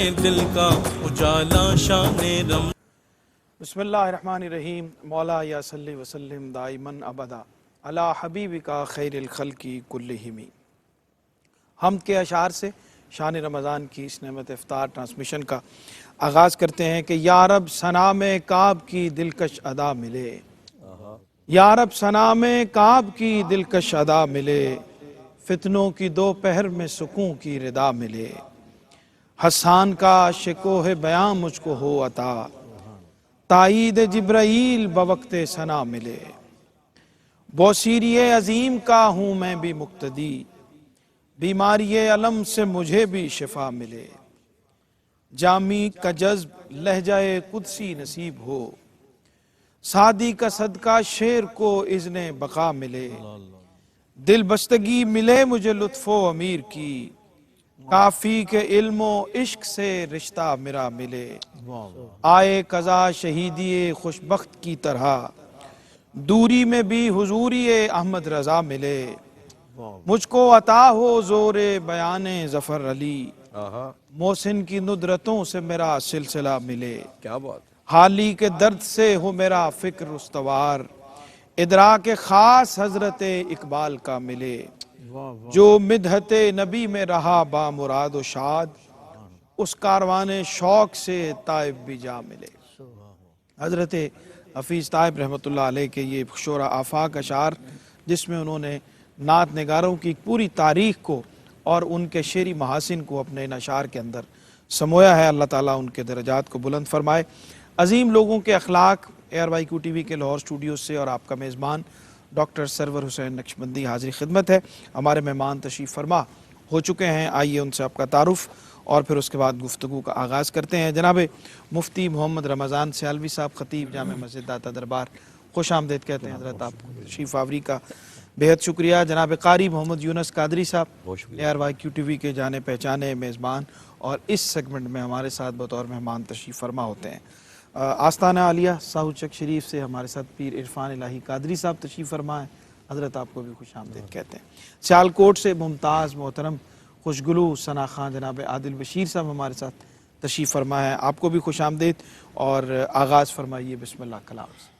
دل کا اجالا شان رم. بسم اللہ الرحمن الرحیم. مولا یا صلی وسلم دائماً ابدا علی حبیبک خیر الخلق کلہم. حمد کے اشعار سے شان رمضان کی اس نعمت افطار ٹرانسمیشن کا آغاز کرتے ہیں کہ یا رب ثنا میں کعب کی دلکش ادا ملے، یا رب ثنا میں کعب کی دلکش ادا ملے، فتنوں کی دوپہر میں سکون کی ردا ملے، حسان کا شکوہ بیاں مجھ کو ہو عطا، تائید جبرائیل بوقت ثنا ملے، بوسیری عظیم کا ہوں میں بھی مقتدی، بیماری علم سے مجھے بھی شفا ملے، جامی کا جذب لہجہ قدسی نصیب ہو، سعدی کا صدقہ شعر کو اذن بقا ملے، دل بستگی ملے مجھے لطف و امیر کی، کافی کے علم و عشق سے رشتہ میرا ملے، آئے قضا شہیدی خوشبخت کی طرح، دوری میں بھی حضوری احمد رضا ملے، مجھ کو عطا ہو زور بیان ظفر علی، محسن کی ندرتوں سے میرا سلسلہ ملے، کیا بات ہے. حالی کے درد سے ہو میرا فکر استوار، ادراک خاص حضرت اقبال کا ملے، جو مدحت نبی میں رہا با مراد و شاد، اس کاروان شوق سے طائب بھی جا ملے. حضرت حفیظ طائب رحمۃ اللہ علیہ کے یہ شعرا آفاق اشعار، جس میں انہوں نے نعت نگاروں کی پوری تاریخ کو اور ان کے شعری محاسن کو اپنے ان اشعار کے اندر سمویا ہے. اللہ تعالیٰ ان کے درجات کو بلند فرمائے. عظیم لوگوں کے اخلاق ARYQ TV کے لاہور اسٹوڈیو سے اور آپ کا میزبان ڈاکٹر سرور حسین نقشبندی حاضر خدمت ہے. ہمارے مہمان تشریف فرما ہو چکے ہیں، آئیے ان سے آپ کا تعارف اور پھر اس کے بعد گفتگو کا آغاز کرتے ہیں. جناب مفتی محمد رمضان سیالوی صاحب، خطیب جامع مسجد داتا دربار، خوش آمدید کہتے ہیں حضرت. آپ کو تشریف آوری کا بہت شکریہ. جناب قاری محمد یونس قادری صاحب، ARYQ TV کے جانے پہچانے میزبان اور اس سیگمنٹ میں ہمارے ساتھ بطور مہمان تشریف فرما ہوتے ہیں. آستانہ عالیہ ساہو چک شریف سے ہمارے ساتھ پیر عرفان الہی قادری صاحب تشریف فرما ہیں. حضرت آپ کو بھی خوش آمدید کہتے ہیں. سیالکوٹ سے ممتاز محترم خوشگلو ثنا خان جناب عادل بشیر صاحب ہمارے ساتھ تشریف فرما ہے. آپ کو بھی خوش آمدید اور آغاز فرمائیے بسم اللہ کلام سے.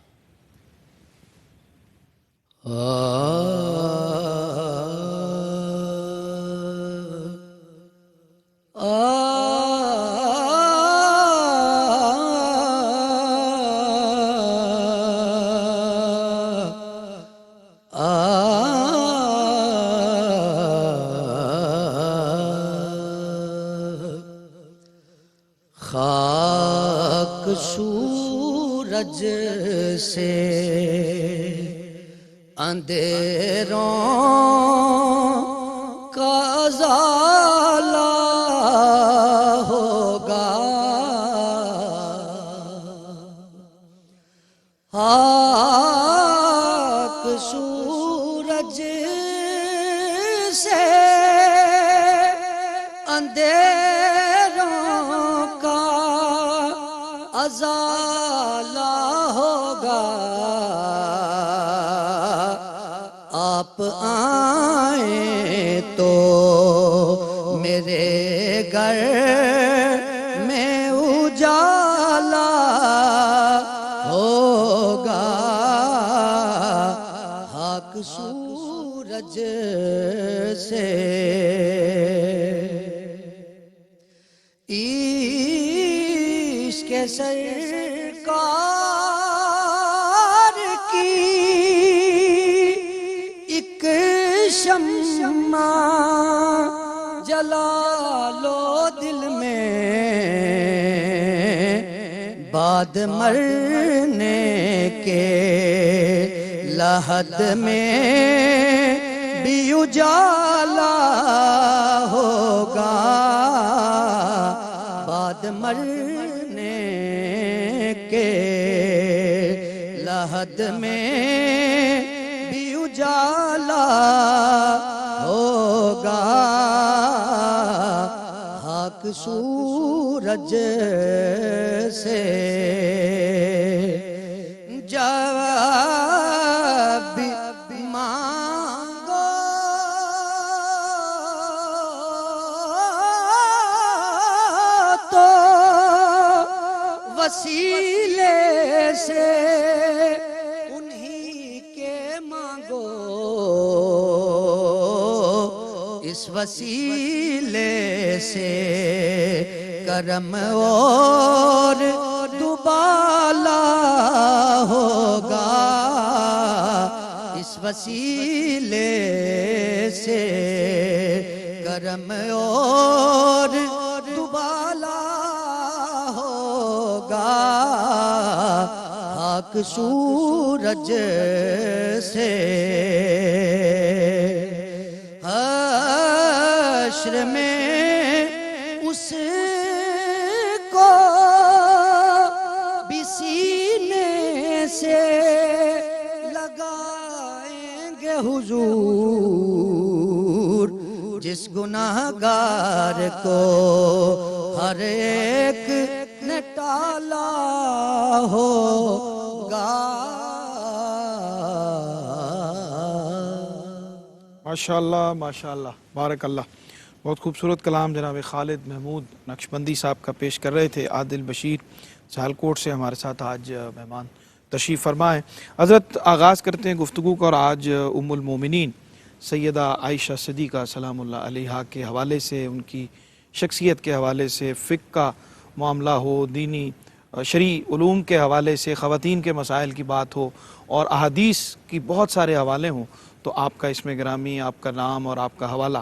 خاک سورج سے اندھیروں کا ازالہ ہوگا، خاک سورج سے اندھیروں کا ازالہ ہوگا، آپ آئیں تو میرے گھر میں اجالا ہوگا، خاک سورج سے عشق سرکار کی ایک شمع جلا لو دل میں، بعد مرنے کے لحد میں بھی اجالا ہوگا، بعد مرنے کے لحد میں بھی اجالا ہوگا، خاک سورج سے جب مانگو تو وسیلے سے انہی کے مانگو، اس وسیلے سے کرم اور دوبالا ہوگا، اس وسیلے سے کرم اور دوبالا ہوگا، خاک سورج سے حشر میں اس کو بھی سینے سے لگائیں گے حضور، جس گناہگار کو ہر ایک نے ٹالا ہوگا۔ ماشاءاللہ ماشاءاللہ، بارک اللہ۔ بہت خوبصورت کلام جناب خالد محمود نقشبندی صاحب کا پیش کر رہے تھے۔ عادل بشیر سہلکوٹ سے ہمارے ساتھ آج مہمان تشریف فرما ہے۔ حضرت آغاز کرتے ہیں گفتگو کا، اور آج ام المومنین سیدہ عائشہ صدیقہ سلام اللہ علیہا کے حوالے سے، ان کی شخصیت کے حوالے سے، فقہ کا معاملہ ہو، دینی شرعی علوم کے حوالے سے، خواتین کے مسائل کی بات ہو، اور احادیث کی بہت سارے حوالے ہوں، تو آپ کا اسم گرامی، آپ کا نام اور آپ کا حوالہ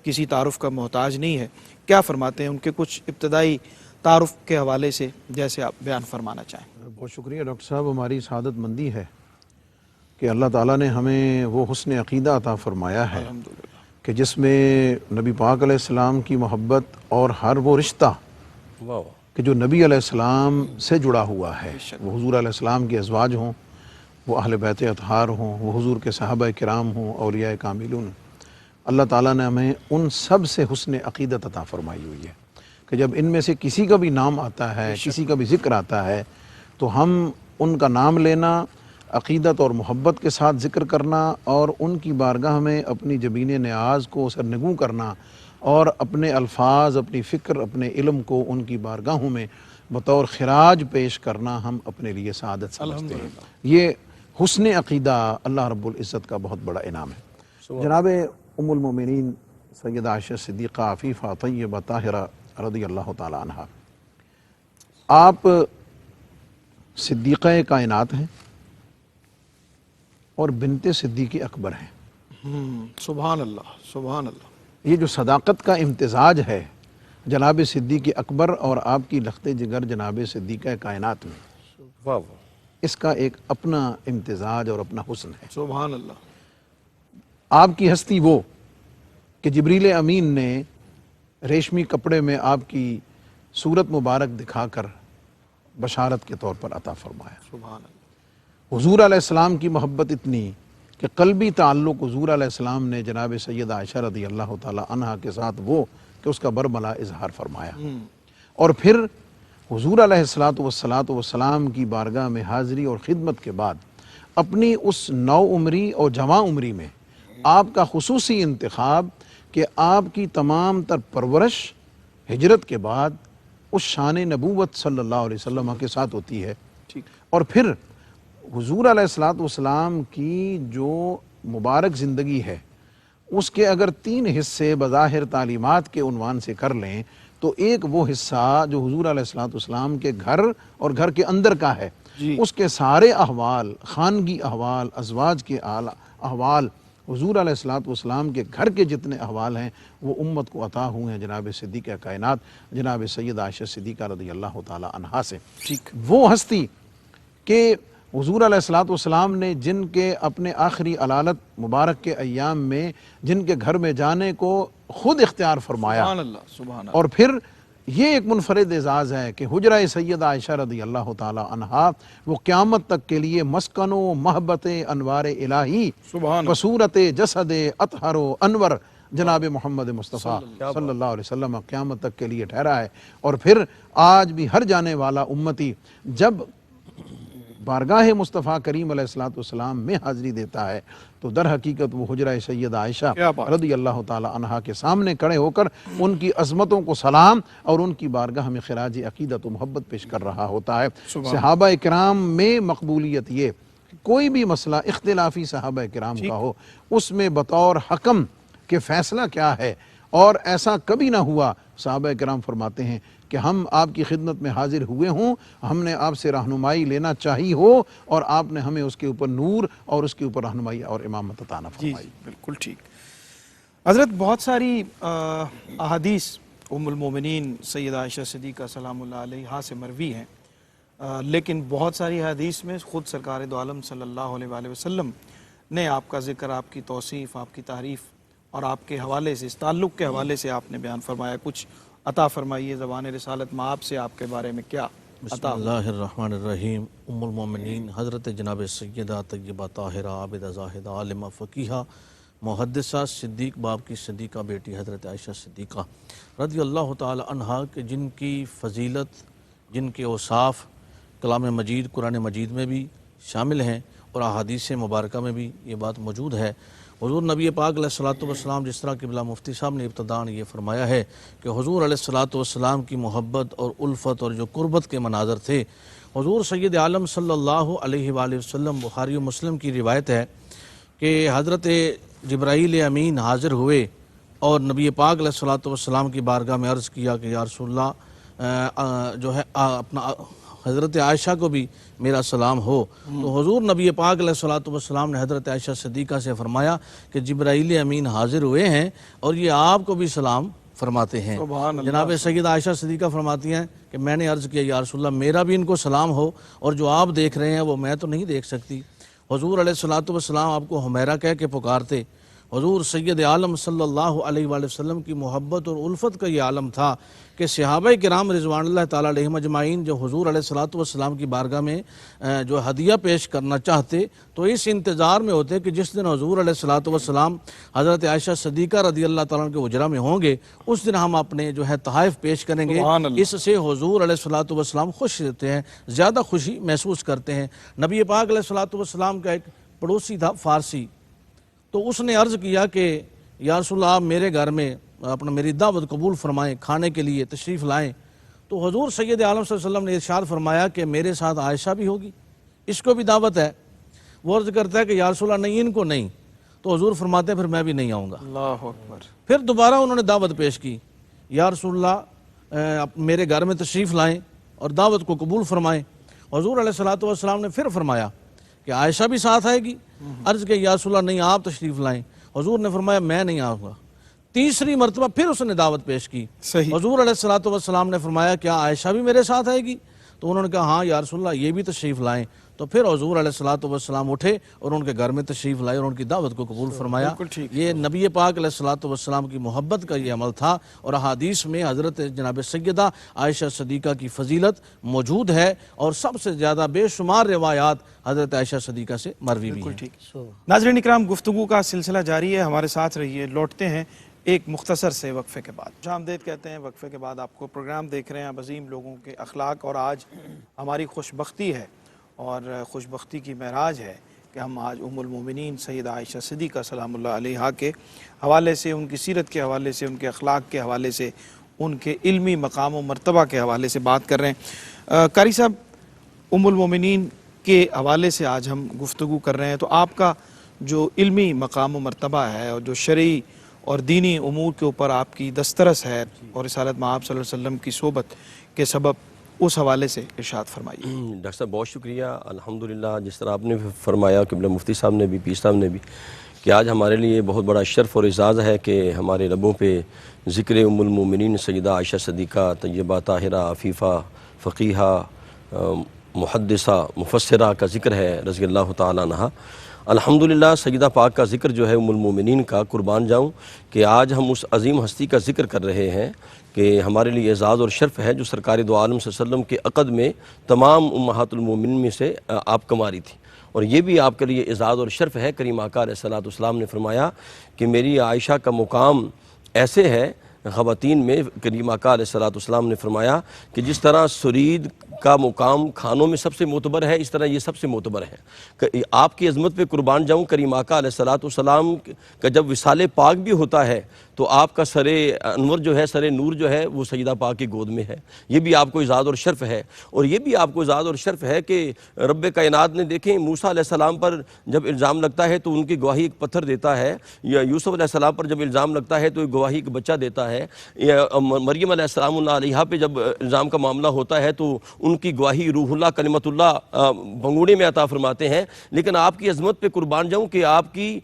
کسی تعارف کا محتاج نہیں ہے۔ کیا فرماتے ہیں ان کے کچھ ابتدائی تعارف کے حوالے سے، جیسے آپ بیان فرمانا چاہیں؟ بہت شکریہ ڈاکٹر صاحب، ہماری سعادت مندی ہے کہ اللہ تعالیٰ نے ہمیں وہ حسن عقیدہ عطا فرمایا ہے کہ جس میں نبی پاک علیہ السلام کی محبت اور ہر وہ رشتہ کہ جو نبی علیہ السلام سے جڑا ہوا ہے، وہ حضور علیہ السلام کے ازواج ہوں، وہ اہل بیت اطہار ہوں، وہ حضور کے صحابہ کرام ہوں، اولیاء کاملون، اللہ تعالیٰ نے ہمیں ان سب سے حسن عقیدت عطا فرمائی ہوئی ہے کہ جب ان میں سے کسی کا بھی نام آتا ہے، کسی کا بھی ذکر آتا ہے، تو ہم ان کا نام لینا، عقیدت اور محبت کے ساتھ ذکر کرنا، اور ان کی بارگاہ میں اپنی جبین نیاز کو سرنگوں کرنا، اور اپنے الفاظ، اپنی فکر، اپنے علم کو ان کی بارگاہوں میں بطور خراج پیش کرنا ہم اپنے لیے سعادت سمجھتے ہیں۔ یہ حسن عقیدہ اللہ رب العزت کا بہت بڑا انعام ہے۔ جناب ام المومنین سیدہ عائشہ صدیقہ عفیفہ طیبہ طاہرہ رضی اللہ تعالی عنہا، آپ صدیقہ کائنات ہیں اور بنت صدیق اکبر ہیں۔ سبحان اللہ سبحان اللہ۔ یہ جو صداقت کا امتزاج ہے جناب صدیق اکبر اور آپ کی لخت جگر جناب صدیقہ کائنات میں، اس کا ایک اپنا امتزاج اور اپنا حسن ہے۔ سبحان اللہ۔ آپ کی ہستی وہ کہ جبریل امین نے ریشمی کپڑے میں آپ کی صورت مبارک دکھا کر بشارت کے طور پر عطا فرمایا۔ سبحان اللہ۔ حضور علیہ السلام کی محبت اتنی کہ قلبی تعلق حضور علیہ السلام نے جناب سیدہ عائشہ رضی اللہ تعالی عنہا کے ساتھ وہ کہ اس کا برملا اظہار فرمایا، اور پھر حضور علیہ السلام کی بارگاہ میں حاضری اور خدمت کے بعد اپنی اس نو عمری اور جواں عمری میں آپ کا خصوصی انتخاب کہ آپ کی تمام تر پرورش ہجرت کے بعد اس شان نبوت صلی اللہ علیہ وسلم کے ساتھ ہوتی ہے، اور پھر حضور علیہ السلام کی جو مبارک زندگی ہے اس کے اگر 3 حصے بظاہر تعلیمات کے عنوان سے کر لیں تو ایک وہ حصہ جو حضور علیہ السلام کے گھر اور گھر کے اندر کا ہے، اس کے سارے احوال، خانگی احوال، ازواج کے احوال، حضور علیہ السلام کے گھر کے جتنے احوال ہیں وہ امت کو عطا ہوئے ہیں جناب صدیقہ کائنات جناب سیدہ عائشہ صدیقہ رضی اللہ تعالی عنہا سے۔ وہ ہستی کہ حضور علیہ السلام نے جن کے اپنے آخری علالت مبارک کے ایام میں جن کے گھر میں جانے کو خود اختیار فرمایا، سبحان اللہ سبحان اللہ۔ اور پھر یہ ایک منفرد اعزاز ہے کہ حجرہ سیدہ عائشہ رضی اللہ تعالی عنہا وہ قیامت تک کے لیے مسکن و محبت انوار الہی سبحان بصورت جسد اطہر و انور جناب محمد مصطفیٰ صلی اللہ علیہ وسلم قیامت تک کے لیے ٹھہرا ہے۔ اور پھر آج بھی ہر جانے والا امتی جب بارگاہ مصطفیٰ کریم علیہ الصلوۃ والسلام میں حاضری دیتا ہے تو در حقیقت وہ حجرہ سیدہ عائشہ رضی اللہ تعالی عنہا کے سامنے کھڑے ہو کر ان کی عظمتوں کو سلام اور ان کی بارگاہ میں خراج عقیدت و محبت پیش کر رہا ہوتا ہے۔ صحابہ کرام میں مقبولیت یہ کوئی بھی مسئلہ اختلافی صحابہ کرام کا ہو اس میں بطور حکم کہ فیصلہ کیا ہے، اور ایسا کبھی نہ ہوا صحابہ کرام فرماتے ہیں کہ ہم آپ کی خدمت میں حاضر ہوئے ہوں، ہم نے آپ سے رہنمائی لینا چاہی ہو اور آپ نے ہمیں اس کے اوپر نور اور اس کے اوپر رہنمائی اور امامت عطا فرمائی۔ بالکل ٹھیک۔ حضرت بہت ساری احادیث ام المومنین سیدہ عائشہ صدیقہ سلام اللہ علیہا سے مروی ہیں، لیکن بہت ساری حدیث میں خود سرکار دو عالم صلی اللہ علیہ وآلہ وسلم نے آپ کا ذکر، آپ کی توصیف، آپ کی تعریف اور آپ کے حوالے سے، اس تعلق کے حوالے سے آپ نے بیان فرمایا۔ کچھ عطا فرمائیے زبان رسالت میں آپ سے آپ کے بارے میں کیا بسم اللہ الرحمن الرحیم۔ ام المومنین حضرت جناب سیدہ طیبہ طاہرہ عابدہ زاہدہ عالمہ فقیہہ محدثہ صدیق باب کی صدیقہ بیٹی حضرت عائشہ صدیقہ رضی اللہ تعالی عنہا کہ جن کی فضیلت، جن کے اوصاف کلام مجید قرآن مجید میں بھی شامل ہیں اور احادیث مبارکہ میں بھی یہ بات موجود ہے۔ حضور نبی پاک علیہ الصلوۃ والسلام، جس طرح قبلہ مفتی صاحب نے ابتداءً یہ فرمایا ہے کہ حضور علیہ الصلوۃ والسلام کی محبت اور الفت اور جو قربت کے مناظر تھے، حضور سید عالم صلی اللہ علیہ وآلہ وسلم، بخاری و مسلم کی روایت ہے کہ حضرت جبرائیل امین حاضر ہوئے اور نبی پاک علیہ الصلوۃ والسلام کی بارگاہ میں عرض کیا کہ یا رسول اللہ جو ہے اپنا حضرت عائشہ کو بھی میرا سلام ہو۔ تو حضور نبی پاک علیہ الصلوۃ والسلام نے حضرت عائشہ صدیقہ سے فرمایا کہ جبرائیل امین حاضر ہوئے ہیں اور یہ آپ کو بھی سلام فرماتے ہیں۔ جناب سیدہ عائشہ صدیقہ فرماتی ہیں کہ میں نے عرض کیا یا رسول اللہ میرا بھی ان کو سلام ہو، اور جو آپ دیکھ رہے ہیں وہ میں تو نہیں دیکھ سکتی۔ حضور علیہ الصلوۃ والسلام آپ کو حمیرہ کہہ کے پکارتے۔ حضور سید عالم صلی اللہ علیہ وآلہ وسلم کی محبت اور الفت کا یہ عالم تھا کہ صحابہ کرام رضوان اللہ تعالیٰ علیہم اجمعین جو حضور علیہ الصلوۃ والسلام کی بارگاہ میں جو ہدیہ پیش کرنا چاہتے تو اس انتظار میں ہوتے کہ جس دن حضور علیہ الصلوۃ والسلام حضرت عائشہ صدیقہ رضی اللہ تعالیٰ کے حجرہ میں ہوں گے، اس دن ہم اپنے جو ہے تحائف پیش کریں گے۔ اس سے حضور علیہ الصلوۃ والسلام خوش رہتے ہیں، زیادہ خوشی محسوس کرتے ہیں۔ نبی پاک علیہ الصلوۃ والسلام کا ایک پڑوسی تھا فارسی، تو اس نے عرض کیا کہ یا رسول اللہ آپ میرے گھر میں اپنا میری دعوت قبول فرمائیں، کھانے کے لیے تشریف لائیں۔ تو حضور سید عالم صلی اللہ علیہ وسلم نے ارشاد فرمایا کہ میرے ساتھ عائشہ بھی ہوگی، اس کو بھی دعوت ہے۔ وہ عرض کرتا ہے کہ یا رسول اللہ نہیں، ان کو نہیں۔ تو حضور فرماتے ہیں پھر میں بھی نہیں آؤں گا۔ اللہ اکبر۔ پھر دوبارہ انہوں نے دعوت پیش کی، یا رسول اللہ میرے گھر میں تشریف لائیں اور دعوت کو قبول فرمائیں۔ حضور علیہ الصلوۃ والسلام نے پھر فرمایا کہ عائشہ بھی ساتھ آئے گی۔ عرض کہ یا رسول اللہ نہیں، آپ تشریف لائیں۔ حضور نے فرمایا میں نہیں آؤں گا۔ تیسری مرتبہ پھر اس نے دعوت پیش کی۔ حضور علیہ الصلوۃ والسلام نے فرمایا کیا عائشہ بھی میرے ساتھ آئے گی؟ تو انہوں نے کہا ہاں یا رسول اللہ یہ بھی تشریف لائیں۔ تو پھر حضور علیہ الصلوۃ والسلام اٹھے اور ان کے گھر میں تشریف لائے اور ان کی دعوت کو قبول فرمایا۔ یہ نبی پاک علیہ الصلوۃ والسلام کی محبت کا یہ عمل تھا، اور احادیث میں حضرت جناب سیدہ عائشہ صدیقہ کی فضیلت موجود ہے، اور سب سے زیادہ بے شمار روایات حضرت عائشہ صدیقہ سے مروی بھی ہیں۔ ناظرین اکرام، گفتگو کا سلسلہ جاری ہے، ہمارے ساتھ رہیے۔ لوٹتے ہیں ایک مختصر سے وقفے کے بعد۔ خوش آمدید کہتے ہیں وقفے کے بعد آپ کو۔ پروگرام دیکھ رہے ہیں عظیم لوگوں کے اخلاق، اور آج ہماری خوش بختی ہے اور خوش بختی کی معراج ہے کہ ہم آج ام المومنین سیدہ عائشہ صدیقہ سلام اللہ علیہا کے حوالے سے، ان کی سیرت کے حوالے سے، ان کے اخلاق کے حوالے سے، ان کے علمی مقام و مرتبہ کے حوالے سے بات کر رہے ہیں۔ قاری صاحب، ام المومنین کے حوالے سے آج ہم گفتگو کر رہے ہیں، تو آپ کا جو علمی مقام و مرتبہ ہے اور جو شرعی اور دینی امور کے اوپر آپ کی دسترس ہے اور رسالت مآب صلی اللہ علیہ وسلم کی صحبت کے سبب، اس حوالے سے ارشاد فرمائیے۔ ڈاکٹر صاحب بہت شکریہ۔ الحمدللہ جس طرح آپ نے فرمایا، قبلہ مفتی صاحب نے بھی، پیر صاحب نے بھی، کہ آج ہمارے لیے بہت بڑا شرف اور اعزاز ہے کہ ہمارے لبوں پہ ذکر ام المومنین سیدہ عائشہ صدیقہ طیبہ طاہرہ عفیفہ فقیہہ محدثہ مفسرہ کا ذکر ہے رضی اللہ تعالیٰ عنہا۔ الحمدللہ سیدہ پاک کا ذکر جو ہے ام المومنین کا، قربان جاؤں کہ آج ہم اس عظیم ہستی کا ذکر کر رہے ہیں کہ ہمارے لیے اعزاز اور شرف ہے جو سرکار دو عالم صلی اللہ علیہ وسلم کے عقد میں تمام امہات المومنین میں سے آپ کماری تھی، اور یہ بھی آپ کے لیے اعزاز اور شرف ہے۔ کریم آقا علیہ الصلوۃ والسلام نے فرمایا کہ میری عائشہ کا مقام ایسے ہے خواتین میں، کریم آقا علیہ الصلوۃ والسلام نے فرمایا کہ جس طرح سرید کا مقام کھانوں میں سب سے معتبر ہے، اس طرح یہ سب سے معتبر ہے کہ آپ کی عظمت پہ قربان جاؤں، کریم آقا علیہ السلام کا جب وصال پاک بھی ہوتا ہے تو آپ کا سر انور جو ہے، سر نور جو ہے وہ سیدہ پاک کی گود میں ہے. یہ بھی آپ کو اعزاز اور شرف ہے. اور یہ بھی آپ کو اعزاز اور شرف ہے کہ رب کائنات نے دیکھیں موسیٰ علیہ السلام پر جب الزام لگتا ہے تو ان کی گواہی ایک پتھر دیتا ہے، یا یوسف علیہ السلام پر جب الزام لگتا ہے تو ایک گواہی ایک بچہ دیتا ہے، یا مریم علیہ السلام اللہ علیہا پہ جب الزام کا معاملہ ہوتا ہے تو ان کی گواہی روح اللہ کلمت اللہ بنگوڑے میں عطا فرماتے ہیں. لیکن آپ کی عظمت پہ قربان جاؤں کہ آپ کی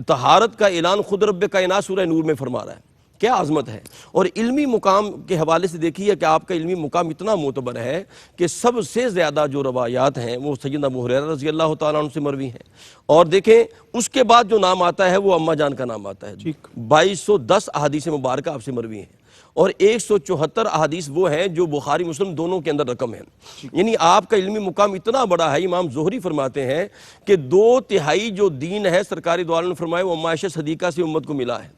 طہارت کا اعلان خود رب کائنات سورہ نور میں فرما رہا ہے. کیا عظمت ہے. اور علمی مقام کے حوالے سے دیکھیے کہ آپ کا علمی مقام اتنا معتبر ہے کہ سب سے زیادہ جو روایات ہیں وہ سیدنا ابو ہریرہ رضی اللہ تعالیٰ عنہ سے مروی ہیں. اور دیکھیں اس کے بعد جو نام آتا ہے وہ اماں جان کا نام آتا ہے. 2210 احادیث مبارکہ آپ سے مروی ہیں، اور 174 احادیث وہ ہیں جو بخاری مسلم دونوں کے اندر رقم ہیں. یعنی آپ کا علمی مقام اتنا بڑا ہے. امام زہری فرماتے ہیں کہ 2/3 جو دین ہے سرکاری دو عالم نے فرمایا وہ اماں عائشہ صدیقہ سے امت کو ملا ہے.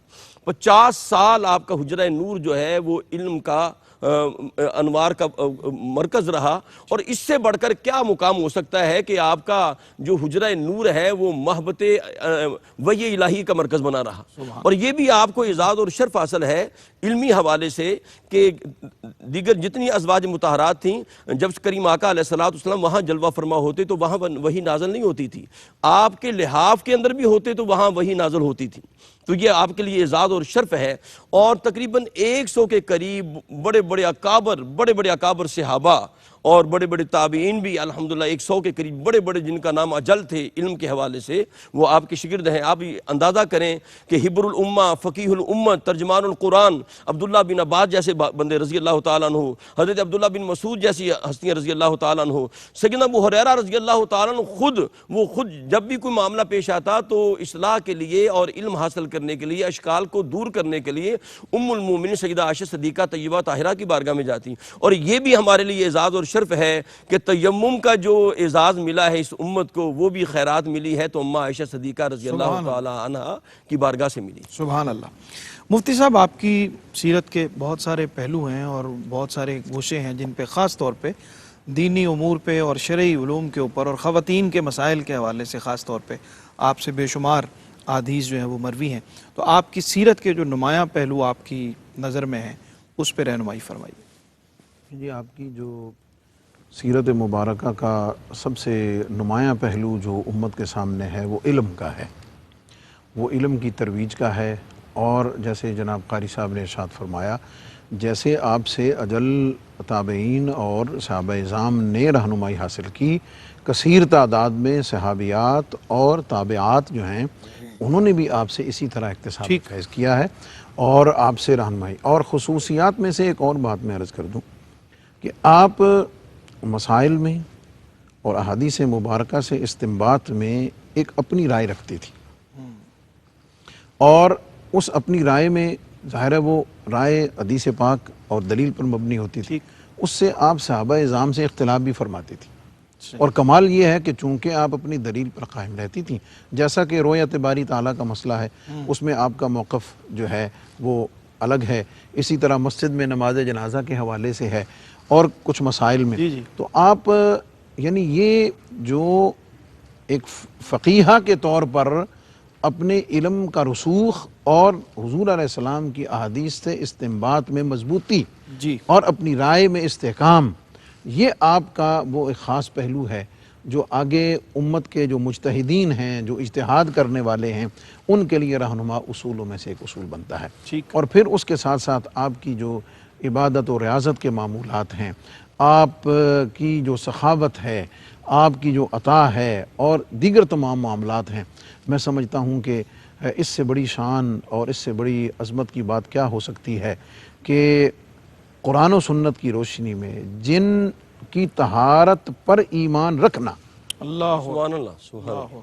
50 سال آپ کا حجرہ نور جو ہے وہ علم کا انوار کا مرکز رہا. اور اس سے بڑھ کر کیا مقام ہو سکتا ہے کہ آپ کا جو حجرہ نور ہے وہ محبت وحی الہی کا مرکز بنا رہا. اور یہ بھی آپ کو اعزاز اور شرف حاصل ہے علمی حوالے سے کہ دیگر جتنی ازواج مطہرات تھیں جب کریم آقا علیہ السلام وہاں جلوہ فرما ہوتے تو وہاں وحی نازل نہیں ہوتی تھی. آپ کے لحاف کے اندر بھی ہوتے تو وہاں وحی نازل ہوتی تھی. تو یہ آپ کے لیے اعزاز اور شرف ہے. اور تقریباً 100 کے قریب بڑے بڑے اکابر صحابہ اور بڑے بڑے تابعین بھی الحمدللہ 100 کے قریب بڑے بڑے جن کا نام اجل تھے علم کے حوالے سے وہ آپ کے شاگرد ہیں. آپ اندازہ کریں کہ حبر الامہ، فقیہ الامت، ترجمان القرآن عبداللہ بن عباس جیسے بندے رضی اللہ تعالیٰ عنہ، حضرت عبداللہ بن مسعود جیسی ہستیاں رضی اللہ تعالیٰ عنہ، سیدنا ابو ہریرہ رضی اللہ تعالیٰ عنہ خود جب بھی کوئی معاملہ پیش آتا تو اصلاح کے لیے اور علم حاصل کرنے کے لیے، اشکال کو دور کرنے کے لیے ام المومنین سیدہ عائشہ صدیقہ طیبہ طاہرہ کی بارگاہ میں جاتی. اور یہ بھی ہمارے لیے اعزاز اور شرف ہے کہ تیمم کا جو اعزاز ملا ہے اس امت کو وہ بھی خیرات ملی ہے تو اماں عائشہ صدیقہ رضی اللہ تعالی عنہ کی بارگاہ سے ملی. سبحان اللہ. مفتی صاحب آپ کی سیرت کے بہت سارے پہلو ہیں اور بہت سارے گوشے ہیں جن پہ خاص طور پہ دینی امور پہ اور شرعی علوم کے اوپر اور خواتین کے مسائل کے حوالے سے خاص طور پہ آپ سے بے شمار احادیث جو ہیں وہ مروی ہیں. تو آپ کی سیرت کے جو نمایاں پہلو آپ کی نظر میں ہیں اس پہ رہنمائی فرمائیے. جی آپ کی جو سیرت مبارکہ کا سب سے نمایاں پہلو جو امت کے سامنے ہے وہ علم کا ہے، وہ علم کی ترویج کا ہے. اور جیسے جناب قاری صاحب نے ارشاد فرمایا جیسے آپ سے اجل تابعین اور صحابہ اعظام نے رہنمائی حاصل کی، کثیر تعداد میں صحابیات اور تابعات جو ہیں انہوں نے بھی آپ سے اسی طرح اکتساب فیض کیا ہے اور آپ سے رہنمائی. اور خصوصیات میں سے ایک اور بات میں عرض کر دوں کہ آپ مسائل میں اور احادیث مبارکہ سے استنباط میں ایک اپنی رائے رکھتی تھی، اور اس اپنی رائے میں ظاہر ہے وہ رائے حدیث پاک اور دلیل پر مبنی ہوتی تھی. اس سے آپ صحابہ اعظام سے اختلاف بھی فرماتی تھی. اور کمال یہ ہے کہ چونکہ آپ اپنی دلیل پر قائم رہتی تھیں، جیسا کہ رؤیت باری تعالیٰ کا مسئلہ ہے اس میں آپ کا موقف جو ہے وہ الگ ہے، اسی طرح مسجد میں نماز جنازہ کے حوالے سے ہے اور کچھ مسائل میں. تو آپ یعنی یہ جو ایک فقیہہ کے طور پر اپنے علم کا رسوخ اور حضور علیہ السلام کی احادیث سے استنباط میں مضبوطی اور اپنی رائے میں استحکام، یہ آپ کا وہ ایک خاص پہلو ہے جو آگے امت کے جو مجتہدین ہیں، جو اجتہاد کرنے والے ہیں، ان کے لیے رہنما اصولوں میں سے ایک اصول بنتا ہے. اور پھر اس کے ساتھ ساتھ آپ کی جو عبادت و ریاضت کے معمولات ہیں، آپ کی جو سخاوت ہے، آپ کی جو عطا ہے اور دیگر تمام معاملات ہیں، میں سمجھتا ہوں کہ اس سے بڑی شان اور اس سے بڑی عظمت کی بات کیا ہو سکتی ہے کہ قرآن و سنت کی روشنی میں جن کی طہارت پر ایمان رکھنا سبحان اللہ، سبحان اللہ،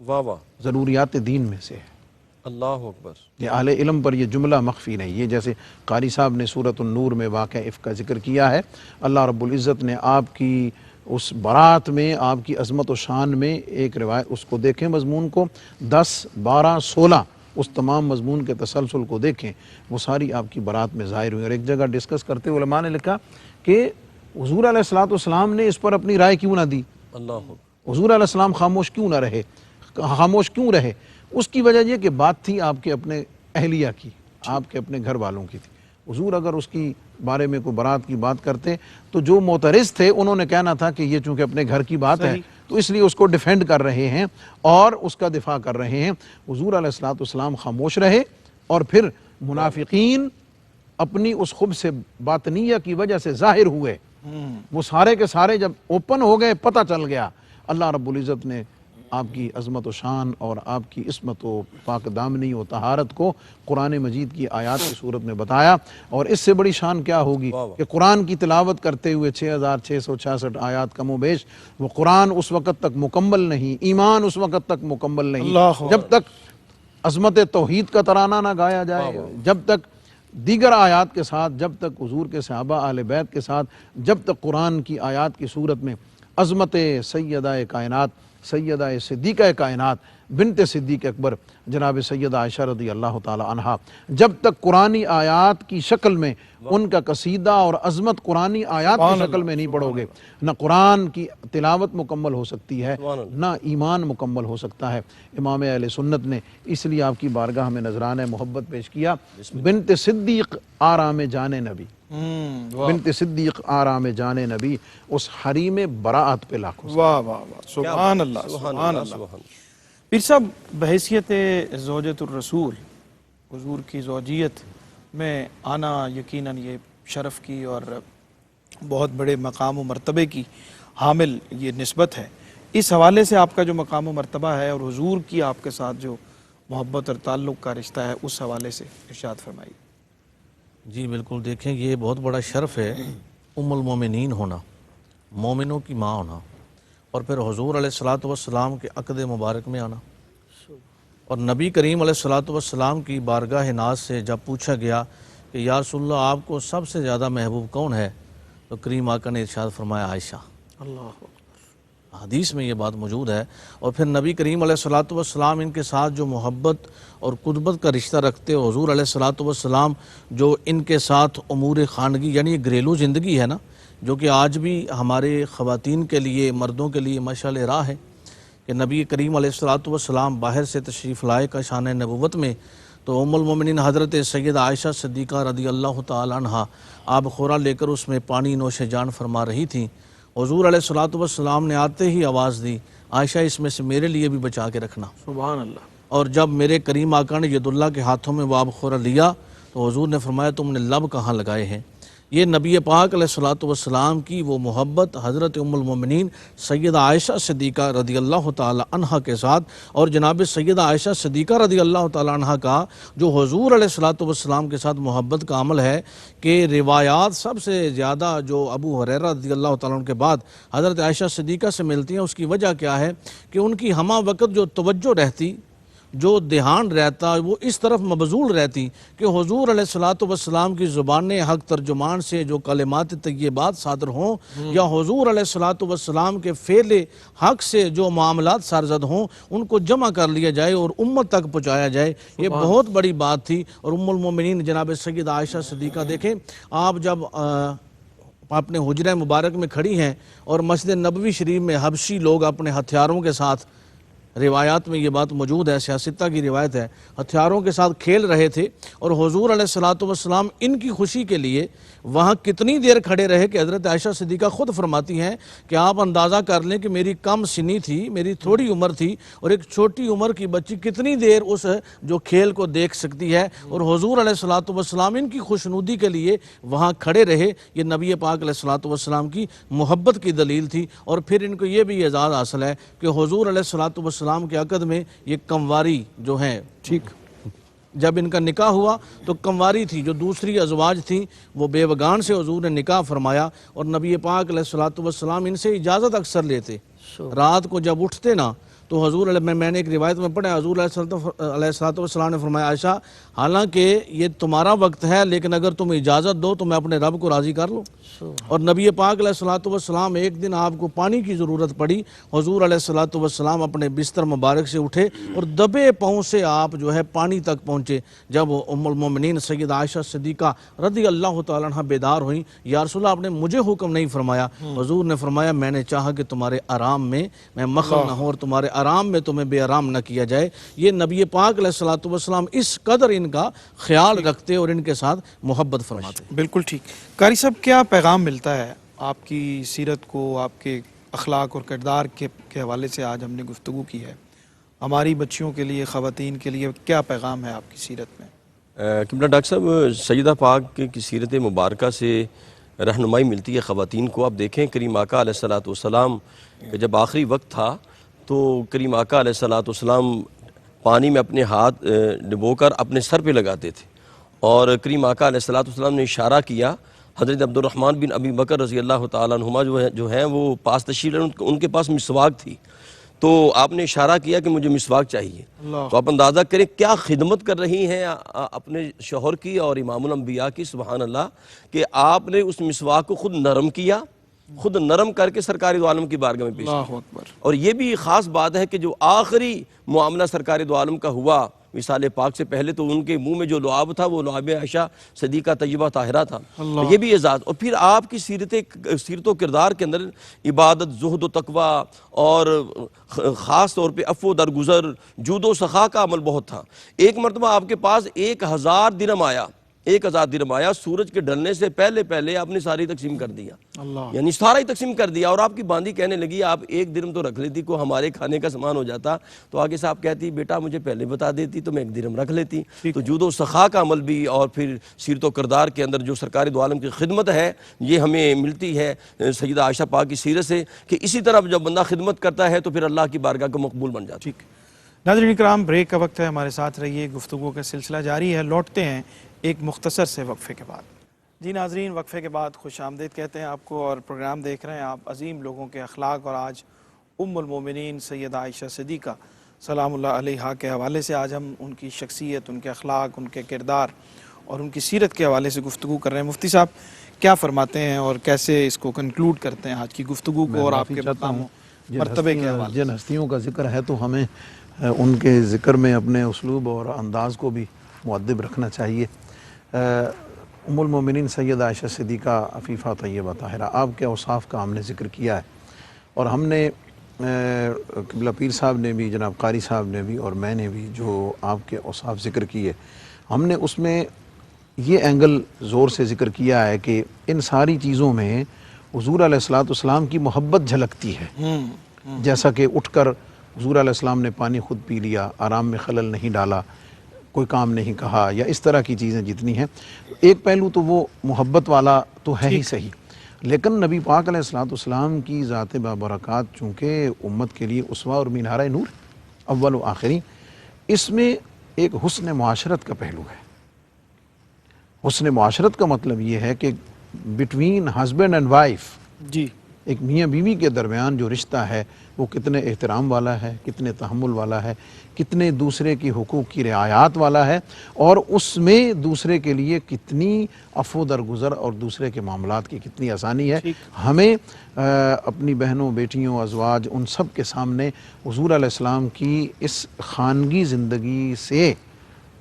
واہ واہ، ضروریات دین میں سے ہے. اللہ اکبر. یہ اہل علم پر یہ جملہ مخفی نہیں. یہ جیسے قاری صاحب نے سورۃ النور میں واقع افک کا ذکر کیا ہے، اللہ رب العزت نے آپ کی اس برات میں، آپ کی عظمت و شان میں ایک روایت، اس کو دیکھیں مضمون کو 10 12 16 اس تمام مضمون کے تسلسل کو دیکھیں، وہ ساری آپ کی برات میں ظاہر ہوئی. اور ایک جگہ ڈسکس کرتے علماء نے لکھا کہ حضور علیہ الصلوۃ والسلام نے اس پر اپنی رائے کیوں نہ دی؟ اللہ حضور علیہ السلام خاموش کیوں رہے؟ اس کی وجہ یہ کہ بات تھی آپ کے اپنے اہلیہ کی، آپ کے اپنے گھر والوں کی تھی۔ حضور اگر اس کی بارے میں کوئی برات کی بات کرتے تو جو معترض تھے انہوں نے کہنا تھا کہ یہ چونکہ اپنے گھر کی بات ہے تو اس لیے اس کو ڈیفینڈ کر رہے ہیں اور اس کا دفاع کر رہے ہیں۔ حضور علیہ الصلوۃ والسلام خاموش رہے، اور پھر منافقین اپنی اس خبث باطنیہ کی وجہ سے ظاہر ہوئے، وہ سارے کے سارے جب اوپن ہو گئے، پتہ چل گیا، اللہ رب العزت نے آپ کی عظمت و شان اور آپ کی عصمت و پاک دامنی و طہارت کو قرآن مجید کی آیات کی صورت میں بتایا۔ اور اس سے بڑی شان کیا ہوگی کہ قرآن کی تلاوت کرتے ہوئے 6666 آیات کم و بیش، وہ قرآن اس وقت تک مکمل نہیں، ایمان اس وقت تک مکمل نہیں جب تک عظمت توحید کا ترانہ نہ گایا جائے، جب تک دیگر آیات کے ساتھ، جب تک حضور کے صحابہ اہل بیت کے ساتھ، جب تک قرآن کی آیات کی صورت میں عظمت سیدہ کائنات، سیدہ صدیقہ کائنات بنت صدیق اکبر جناب سیدہ عائشہ رضی اللہ تعالی عنہا، جب تک قرآنی آیات کی شکل میں ان کا قصیدہ اور عظمت قرآنی آیات کی شکل میں نہیں پڑھو گے، نہ قرآن کی تلاوت مکمل ہو سکتی ہے، نہ ایمان مکمل ہو سکتا ہے۔ امام اہل سنت نے اس لیے آپ کی بارگاہ میں نذرانہ محبت پیش کیا، بنت صدیق آرام جان نبی، بنت صدیق آرام جان نبی، اس حریم براعت پہ لاکھوں واہ واہ واہ، سبحان اللہ، سبحان اللہ۔ پیر صاحب، بحیثیت زوجۃ الرسول، حضور کی زوجیت میں آنا یقیناً یہ شرف کی اور بہت بڑے مقام و مرتبے کی حامل یہ نسبت ہے۔ اس حوالے سے آپ کا جو مقام و مرتبہ ہے اور حضور کی آپ کے ساتھ جو محبت اور تعلق کا رشتہ ہے، اس حوالے سے ارشاد فرمائیے۔ جی بالکل، دیکھیں یہ بہت بڑا شرف ہے ام المومنین ہونا، مومنوں کی ماں ہونا، اور پھر حضور علیہ الصلوۃ والسلام کے عقد مبارک میں آنا، اور نبی کریم علیہ الصلوۃ والسلام کی بارگاہ ناز سے جب پوچھا گیا کہ یا رسول اللہ آپ کو سب سے زیادہ محبوب کون ہے، تو کریم آقا نے ارشاد فرمایا عائشہ۔ اللہ حدیث میں یہ بات موجود ہے۔ اور پھر نبی کریم علیہ الصلوۃ والسلام ان کے ساتھ جو محبت اور قربت کا رشتہ رکھتے، حضور علیہ الصلوۃ والسلام جو ان کے ساتھ امور خانگی یعنی گھریلو زندگی ہے نا، جو کہ آج بھی ہمارے خواتین کے لیے، مردوں کے لیے مشعل راہ ہے کہ نبی کریم علیہ الصلوۃ والسلام باہر سے تشریف لائے کا شان نبوت میں، تو ام المومنین حضرت سیدہ عائشہ صدیقہ رضی اللہ تعالی عنہا آب خورا لے کر اس میں پانی نوش جان فرما رہی تھیں۔ حضور علیہ الصلوۃ والسلام نے آتے ہی آواز دی، عائشہ اس میں سے میرے لیے بھی بچا کے رکھنا۔ سبحان اللہ۔ اور جب میرے کریم آقا نے ید اللہ کے ہاتھوں میں وہ آب خورا لیا تو حضور نے فرمایا تم نے لب کہاں لگائے ہیں۔ یہ نبی پاک علیہ الصلوۃ والسلام کی وہ محبت حضرت ام المومنین سیدہ عائشہ صدیقہ رضی اللہ تعالی عنہا کے ساتھ، اور جناب سیدہ عائشہ صدیقہ رضی اللہ تعالی عنہا کا جو حضور علیہ الصلوۃ والسلام کے ساتھ محبت کا عمل ہے کہ روایات سب سے زیادہ جو ابو ہریرہ رضی اللہ تعالیٰ عنہ کے بعد حضرت عائشہ صدیقہ سے ملتی ہیں۔ اس کی وجہ کیا ہے کہ ان کی ہمہ وقت جو توجہ رہتی، جو دھیان رہتا، وہ اس طرف مبذول رہتی کہ حضور علیہ الصلوۃ والسلام کی زبان حق ترجمان سے جو کلمات طیبات صادر ہوں، یا حضور علیہ الصلوۃ والسلام کے فعل حق سے جو معاملات سرزد ہوں، ان کو جمع کر لیا جائے اور امت تک پہنچایا جائے، یہ بہت بڑی بات تھی۔ اور ام المومنین جناب سیدہ عائشہ صدیقہ دیکھیں، آپ جب اپنے حجرہ مبارک میں کھڑی ہیں اور مسجد نبوی شریف میں حبشی لوگ اپنے ہتھیاروں کے ساتھ، روایات میں یہ بات موجود ہے، سیاستہ کی روایت ہے، ہتھیاروں کے ساتھ کھیل رہے تھے، اور حضور علیہ الصلوۃ والسلام ان کی خوشی کے لیے وہاں کتنی دیر کھڑے رہے کہ حضرت عائشہ صدیقہ خود فرماتی ہیں کہ آپ اندازہ کر لیں کہ میری کم سنی تھی، میری تھوڑی عمر تھی، اور ایک چھوٹی عمر کی بچی کتنی دیر اس جو کھیل کو دیکھ سکتی ہے، اور حضور علیہ الصلوۃ والسلام ان کی خوشنودی کے لیے وہاں کھڑے رہے۔ یہ نبی پاک علیہ الصلوۃ والسلام کی محبت کی دلیل تھی۔ اور پھر ان کو یہ بھی اعزاز حاصل ہے کہ حضور علیہ الصلوۃ والسلام کے عقد میں یہ کمواری جو ہیں، ٹھیک، جب ان کا نکاح ہوا تو کمواری تھی، جو دوسری ازواج تھیں وہ بیوگان سے حضور نے نکاح فرمایا، اور نبی پاک علیہ الصلوۃ والسلام ان سے اجازت اکثر لیتے، رات کو جب اٹھتے نا تو حضور میں نے ایک روایت میں پڑھا حضور علیہ الصلوۃ والسلام نے فرمایا عائشہ حالانکہ یہ تمہارا وقت ہے لیکن اگر تم اجازت دو تو میں اپنے رب کو راضی کر لوں. اور نبی پاک علیہ الصلوۃ والسلام ایک دن آپ کو پانی کی ضرورت پڑی, حضور علیہ الصلوۃ والسلام اپنے بستر مبارک سے اٹھے اور دبے پاؤں سے آپ جو ہے پانی تک پہنچے. جب ام المومنین سیدہ عائشہ صدیقہ رضی اللہ تعالیٰ عنہ بیدار ہوئیں, یا رسول اللہ آپ نے مجھے حکم نہیں فرمایا, حضور نے فرمایا میں نے چاہا کہ تمہارے آرام میں میں مخل نہ ہوں اور تمہارے آرام میں تمہیں بے آرام نہ کیا جائے. یہ نبی پاک علیہ الصلوۃ والسلام اس قدر ان کا خیال رکھتے اور ان کے ساتھ محبت فرماتے. بالکل ٹھیک. قاری صاحب کیا پیغام ملتا ہے آپ کی سیرت کو, آپ کے اخلاق اور کردار کے حوالے سے آج ہم نے گفتگو کی ہے, ہماری بچیوں کے لیے, خواتین کے لیے کیا پیغام ہے آپ کی سیرت میں؟ قبلہ ڈاکٹر صاحب سیدہ پاک کی سیرت مبارکہ سے رہنمائی ملتی ہے خواتین کو. آپ دیکھیں کریم آقا علیہ الصلوۃ والسلام کہ جب آخری وقت تھا تو کریم آقا علیہ الصلوۃ والسلام پانی میں اپنے ہاتھ ڈبو کر اپنے سر پہ لگاتے تھے, اور کریم آقا علیہ الصلوۃ والسلام نے اشارہ کیا. حضرت عبد الرحمن بن ابی بکر رضی اللہ تعالیٰ عنہما جو ہیں وہ پاس تشریف لائے, ان کے پاس مسواک تھی, تو آپ نے اشارہ کیا کہ مجھے مسواک چاہیے. تو آپ اندازہ کریں کیا خدمت کر رہی ہیں اپنے شوہر کی اور امام الانبیاء کی, سبحان اللہ, کہ آپ نے اس مسواک کو خود نرم کیا, خود نرم کر کے سرکار دو عالم کی بارگاہ میں پیش کیا. اور یہ بھی خاص بات ہے کہ جو آخری معاملہ سرکار دو عالم کا ہوا وصال پاک سے پہلے, تو ان کے منہ میں جو لعاب تھا وہ لعاب عائشہ صدیقہ طیبہ طاہرہ تھا. یہ بھی اعزاز. اور پھر آپ کی سیرت و کردار کے اندر عبادت, زہد و تقوی اور خاص طور پہ عفو و درگزر, جود و سخا کا عمل بہت تھا. ایک مرتبہ آپ کے پاس 1000 درہم آیا, 1000 درہم آیا, سورج کے ڈھلنے سے پہلے آپ نے ساری تقسیم کر دیا, یعنی سارا ہی تقسیم کر دیا. اور آپ کی باندھی کہنے لگی آپ 1 درہم تو رکھ لیتی, کو ہمارے کھانے کا سامان ہو جاتا. تو آگے سے آپ کہتی بیٹا مجھے پہلے بتا دیتی تو میں 1 درہم رکھ لیتی. تو جود و سخا کا عمل بھی اور پھر سیرت و کردار کے اندر جو سرکار دو عالم کی خدمت ہے یہ ہمیں ملتی ہے سیدہ عائشہ پاک کی سیرت سے, کہ اسی طرح جب بندہ خدمت کرتا ہے تو پھر اللہ کی بارگاہ کو مقبول بن جاتا ہے. ٹھیک. ناظرین کرام بریک کا وقت ہے, ہمارے ساتھ رہیے, گفتگو کا سلسلہ جاری ہے. لوٹتے ہیں ایک مختصر سے وقفے کے بعد. جی ناظرین, وقفے کے بعد خوش آمدید کہتے ہیں آپ کو, اور پروگرام دیکھ رہے ہیں آپ عظیم لوگوں کے اخلاق, اور آج ام المومنین سیدہ عائشہ صدیقہ سلام اللہ علیہا کے حوالے سے آج ہم ان کی شخصیت, ان کے اخلاق, ان کے کردار اور ان کی سیرت کے حوالے سے گفتگو کر رہے ہیں. مفتی صاحب کیا فرماتے ہیں اور کیسے اس کو کنکلوڈ کرتے ہیں آج کی گفتگو کو اور آپ کے مرتبے کے حوالے؟ جن ہستیوں کا ذکر ہے تو ہمیں ان کے ذکر میں اپنے اسلوب اور انداز کو بھی مؤدب رکھنا چاہیے. ام المومنین سیدہ عائشہ صدیقہ عفیفہ طیبہ طاہرہ, آپ کے اوصاف کا ہم نے ذکر کیا ہے, اور ہم نے قبلہ پیر صاحب نے بھی, جناب قاری صاحب نے بھی اور میں نے بھی جو آپ کے اوصاف ذکر کیے, ہم نے اس میں یہ اینگل زور سے ذکر کیا ہے کہ ان ساری چیزوں میں حضور علیہ الصلوۃ والسلام کی محبت جھلکتی ہے. جیسا کہ اٹھ کر حضور علیہ السلام نے پانی خود پی لیا, آرام میں خلل نہیں ڈالا, کوئی کام نہیں کہا, یا اس طرح کی چیزیں جتنی ہیں, ایک پہلو تو وہ محبت والا تو ہے ہی صحیح, لیکن نبی پاک علیہ الصلوۃ والسلام کی ذات بابرکات چونکہ امت کے لیے اسوہ اور مینارہ نور اول و آخری, اس میں ایک حسن معاشرت کا پہلو ہے. حسن معاشرت کا مطلب یہ ہے کہ بٹوین ہسبینڈ اینڈ وائف, جی, ایک میاں بیوی کے درمیان جو رشتہ ہے وہ کتنے احترام والا ہے, کتنے تحمل والا ہے, کتنے دوسرے کی حقوق کی رعایات والا ہے, اور اس میں دوسرے کے لیے کتنی عفو درگزر اور دوسرے کے معاملات کی کتنی آسانی ہے. ہمیں اپنی بہنوں, بیٹیوں, ازواج, ان سب کے سامنے حضور علیہ السلام کی اس خانگی زندگی سے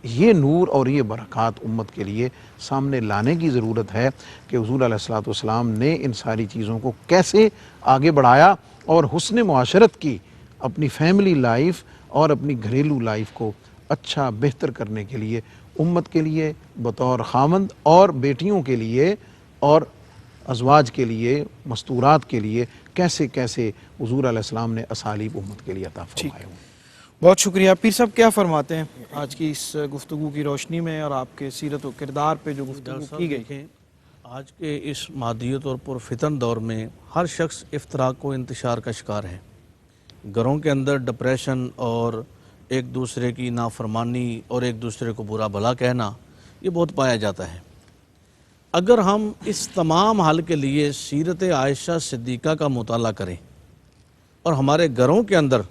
یہ نور اور یہ برکات امت کے لیے سامنے لانے کی ضرورت ہے کہ حضور علیہ الصلوۃ والسلام نے ان ساری چیزوں کو کیسے آگے بڑھایا, اور حسن معاشرت کی اپنی فیملی لائف اور اپنی گھریلو لائف کو اچھا بہتر کرنے کے لیے امت کے لیے بطور خامند اور بیٹیوں کے لیے اور ازواج کے لیے, مستورات کے لیے کیسے کیسے حضور علیہ السلام نے اسالیب امت کے لیے عطا فرمائے. بہت شکریہ. پیر صاحب کیا فرماتے ہیں آج کی اس گفتگو کی روشنی میں اور آپ کے سیرت و کردار پہ جو گفتگو کی گئی؟ آج کے اس مادیت اور پرفتن دور میں ہر شخص افتراق و انتشار کا شکار ہے. گھروں کے اندر ڈپریشن اور ایک دوسرے کی نافرمانی اور ایک دوسرے کو برا بھلا کہنا یہ بہت پایا جاتا ہے. اگر ہم اس تمام حل کے لیے سیرت عائشہ صدیقہ کا مطالعہ کریں اور ہمارے گھروں کے اندر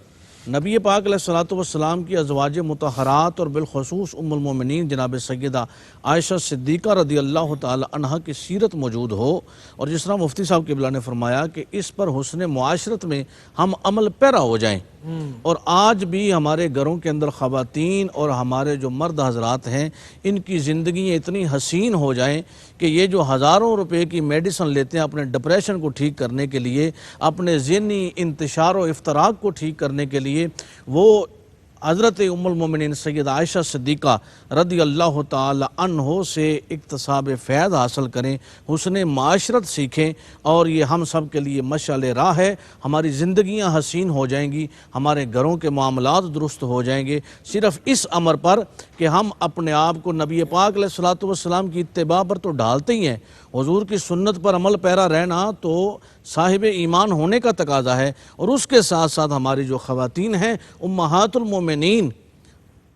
نبی پاک علیہ الصلوۃ والسلام کی ازواج مطہرات اور بالخصوص ام المومنین جناب سیدہ عائشہ صدیقہ رضی اللہ تعالی عنہ کی سیرت موجود ہو، اور جس طرح مفتی صاحب قبلہ نے فرمایا کہ اس پر حسن معاشرت میں ہم عمل پیرا ہو جائیں، اور آج بھی ہمارے گھروں کے اندر خواتین اور ہمارے جو مرد حضرات ہیں ان کی زندگیاں اتنی حسین ہو جائیں کہ یہ جو ہزاروں روپے کی میڈیسن لیتے ہیں اپنے ڈپریشن کو ٹھیک کرنے کے لیے، اپنے ذہنی انتشار و افتراق کو ٹھیک کرنے کے لیے، وہ حضرت ام المومنین سیدہ عائشہ صدیقہ رضی اللہ تعالی عنہ سے اکتساب فیض حاصل کریں، حسن معاشرت سیکھیں، اور یہ ہم سب کے لیے مشعل راہ ہے۔ ہماری زندگیاں حسین ہو جائیں گی، ہمارے گھروں کے معاملات درست ہو جائیں گے، صرف اس امر پر کہ ہم اپنے آپ کو نبی پاک علیہ الصلوۃ والسلام کی اتباع پر تو ڈالتے ہی ہیں، حضور کی سنت پر عمل پیرا رہنا تو صاحب ایمان ہونے کا تقاضا ہے، اور اس کے ساتھ ساتھ ہماری جو خواتین ہیں امہات المومنین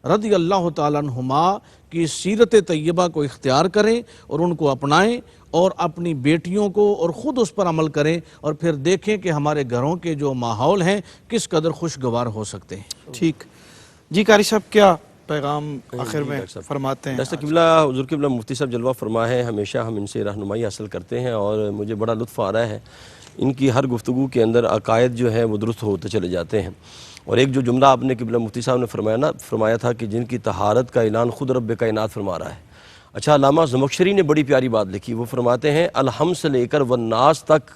رضی اللہ تعالیٰ عنہما کی سیرت طیبہ کو اختیار کریں اور ان کو اپنائیں، اور اپنی بیٹیوں کو اور خود اس پر عمل کریں، اور پھر دیکھیں کہ ہمارے گھروں کے جو ماحول ہیں کس قدر خوشگوار ہو سکتے ہیں۔ ٹھیک جی، قاری صاحب کیا پیغام آخر میں فرماتے ہیں؟ ڈاکٹر قبلہ حضور قبلہ مفتی صاحب جلوہ فرما ہے، ہمیشہ ہم ان سے رہنمائی حاصل کرتے ہیں، اور مجھے بڑا لطف آ رہا ہے ان کی ہر گفتگو کے اندر عقائد جو ہے وہ درست ہوتے چلے جاتے ہیں۔ اور ایک جو جملہ آپ نے قبلہ مفتی صاحب نے فرمایا تھا کہ جن کی طہارت کا اعلان خود رب کائنات فرما رہا ہے۔ اچھا، علامہ زمخشری نے بڑی پیاری بات لکھی، وہ فرماتے ہیں الحم سے لے کر والناس تک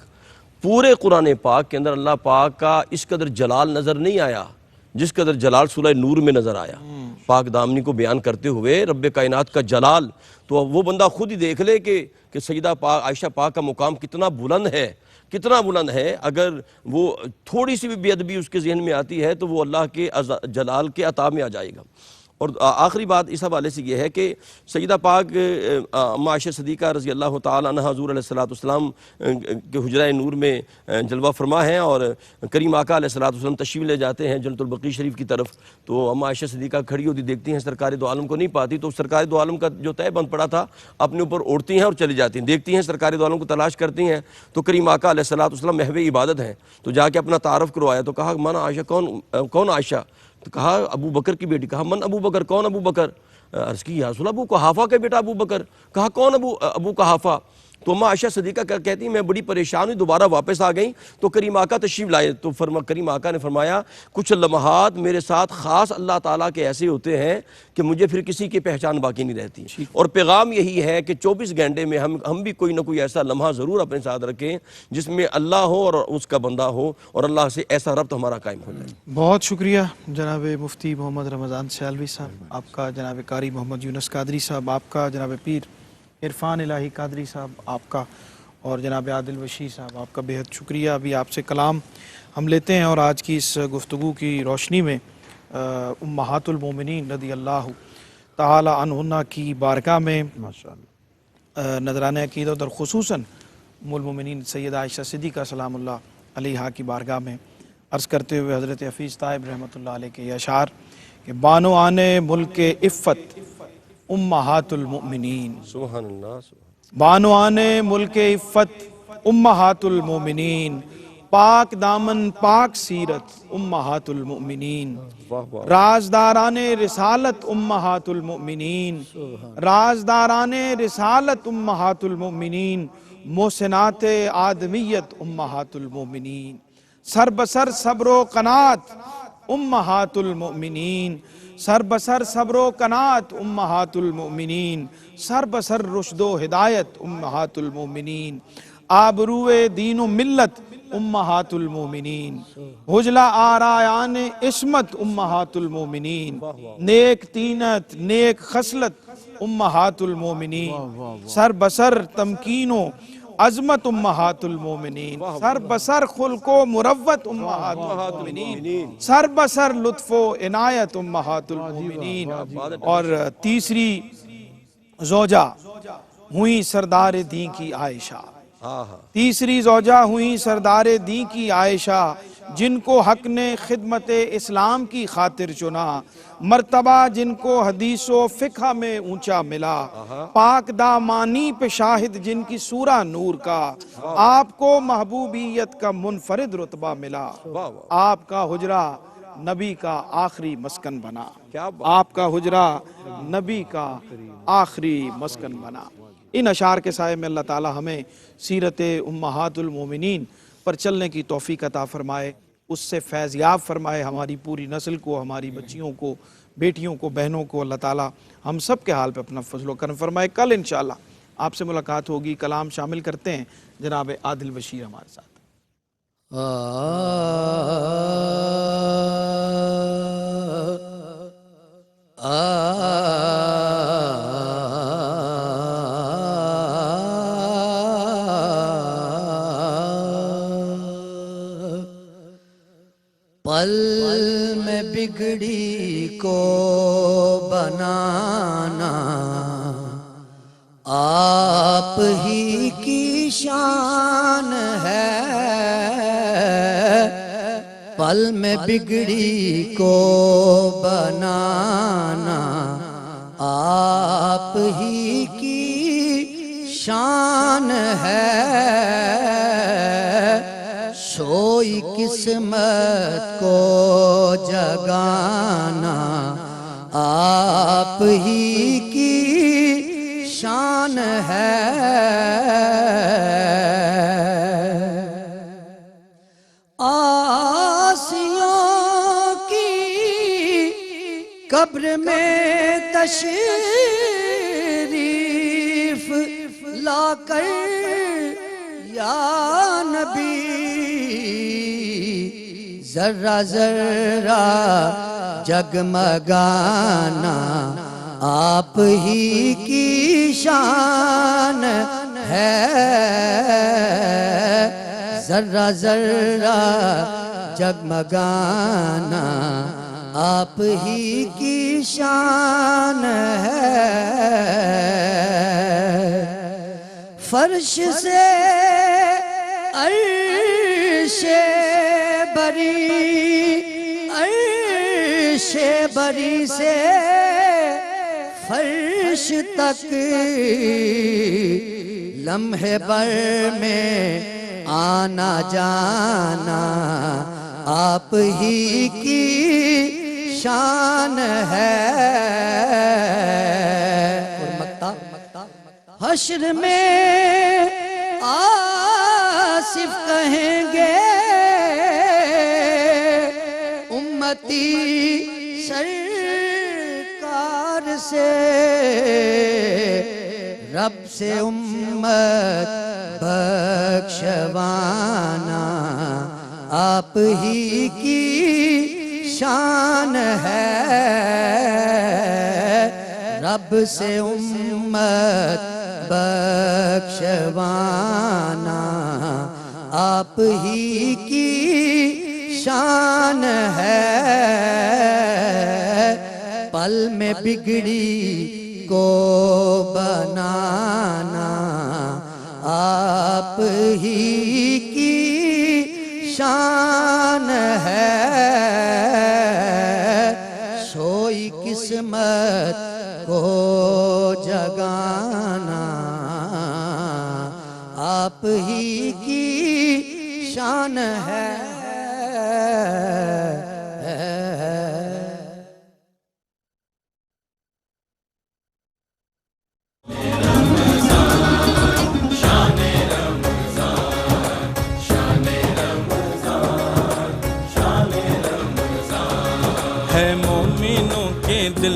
پورے قرآن پاک کے اندر اللہ پاک کا اس قدر جلال نظر نہیں آیا جس قدر جلال سورہ نور میں نظر آیا۔ پاک دامنی کو بیان کرتے ہوئے رب کائنات کا جلال، تو وہ بندہ خود ہی دیکھ لے کہ سیدہ پاک عائشہ پاک کا مقام کتنا بلند ہے، کتنا بلند ہے۔ اگر وہ تھوڑی سی بھی بے ادبی اس کے ذہن میں آتی ہے تو وہ اللہ کے جلال کے عطا میں آ جائے گا۔ اور آخری بات اس حوالے سے یہ ہے کہ سیدہ پاک عائشہ صدیقہ رضی اللہ تعالیٰ عنہ حضور علیہ السلام کے حجرہ نور میں جلوہ فرما ہیں، اور کریم آقا علیہ السلام تشریف لے جاتے ہیں جنت البقیع شریف کی طرف، تو عائشہ صدیقہ کھڑی ہوتی دیکھتی ہیں سرکار دو عالم کو نہیں پاتی، تو سرکار دو عالم کا جو طے بند پڑا تھا اپنے اوپر اوڑھتی ہیں اور چلی جاتی ہیں، دیکھتی ہیں سرکار دو عالم کو تلاش کرتی ہیں، تو کریم آقا علیہ السلام محو عبادت ہیں، تو جا کے اپنا تعارف کروایا، تو کہا من عائشہ، کون عائشہ؟ تو کہا ابو بکر کی بیٹی۔ کہا من ابو بکر؟ کون ابو بکر؟ عرض کی یا رسول اللہ ابو قحافہ کا بیٹا ابو بکر۔ کہا کون ابو قحافہ؟ تو اماں عائشہ صدیقہ کہتی میں بڑی پریشان ہوئی، دوبارہ واپس آ گئیں تو کریم آقا تشریف لائے، تو کریم آقا نے فرمایا کچھ لمحات میرے ساتھ خاص اللہ تعالیٰ کے ایسے ہوتے ہیں کہ مجھے پھر کسی کی پہچان باقی نہیں رہتی، اور پیغام یہی ہے کہ 24 گھنٹے میں ہم بھی کوئی نہ کوئی ایسا لمحہ ضرور اپنے ساتھ رکھیں جس میں اللہ ہو اور اس کا بندہ ہو، اور اللہ سے ایسا ربط ہمارا قائم ہو جائے۔ بہت شکریہ جناب مفتی محمد رمضان سیالوی صاحب، آپ کا جناب قاری محمد یونس قادری صاحب، آپ کا جناب پیر عرفان الہی قادری صاحب، آپ کا، اور جناب عادل وشی صاحب، آپ کا بہت شکریہ۔ ابھی آپ سے کلام ہم لیتے ہیں، اور آج کی اس گفتگو کی روشنی میں امہات المومنین رضی اللہ تعالی عنہن کی بارگاہ میں نذرانہ عقیدت اور خصوصاً ام المومنین سیدہ عائشہ صدیقہ سلام اللہ علیہا کی بارگاہ میں عرض کرتے ہوئے حضرت حفیظ طائب رحمۃ اللہ علیہ کے یہ اشعار کہ بانو آنے ملک عفت امہات المؤمنین، سبحان اللہ، بانوان ملک عفت امہات المؤمنین، پاک دامن پاک سیرت امہات المؤمنین، رازداران رسالت امہات المؤمنین، رازداران رسالت امہات المؤمنین، محسنات آدمیت امہات المؤمنین، سر بسر صبر و قناعت امہات المؤمنین، سر بسر صبر و قناعت امہات المؤمنین، سر بسر رشد و ہدایت امہات المؤمنین، آبرو دین و ملت امہات المؤمنین، حجلہ آرایان عصمت امہات المؤمنین، نیک تینت نیک خصلت امہات المؤمنین، سر بسر تمکین و عظمت امہات المومنین، سر بسر خلق و مروت امہات المومنین، سر بسر لطف و عنایت امہات المومنین، اور تیسری زوجہ ہوئی سردار دین کی عائشہ، تیسری زوجہ ہوئی سردار دین کی عائشہ، جن کو حق نے خدمت اسلام کی خاطر چنا، مرتبہ جن کو حدیث و فقہ میں اونچا ملا، پاک دامانی پہ شاہد جن کی سورہ نور کا، آپ کو محبوبیت کا منفرد رتبہ ملا، آپ کا حجرہ نبی کا آخری مسکن بنا، آپ کا حجرہ نبی کا آخری مسکن بنا۔ ان اشعار کے سائے میں اللہ تعالی ہمیں سیرت امہات المومنین پر چلنے کی توفیق عطا فرمائے، اس سے فیض یاب فرمائے ہماری پوری نسل کو، ہماری بچیوں کو، بیٹیوں کو، بہنوں کو۔ اللہ تعالی ہم سب کے حال پہ اپنا فضل و کرم فرمائے۔ کل انشاءاللہ آپ سے ملاقات ہوگی، کلام شامل کرتے ہیں جناب عادل بشیر ہمارے ساتھ۔ پل میں بگڑی کو بنانا آپ ہی کی شان ہے، پل میں بگڑی کو بنانا آپ ہی کی شان ہے، سوئی قسمت کو جگانا آپ ہی کی شان ہے، آسیوں کی قبر میں تشریف لا کر یا نبی ذرہ ذرہ جگمگانا آپ ہی کی شان ہے، ذرہ ذرہ جگمگانا آپ ہی کی شان ہے، فرش سے عرش بری سے فرش تک لمحے بر میں آنا جانا آپ ہی کی شان ہے، حشر میں آصف کہیں گے امتی سرکار سے، رب سے امت بخشوانا آپ ہی کی شان ہے، رب سے امت بخشوانا آپ ہی کی شان ہے، پل میں بگڑی کو بنانا آپ ہی کی شان ہے، سوئی قسمت کو جگانا آپ ہی کی شان ہے۔ ہے مومنوں کے دل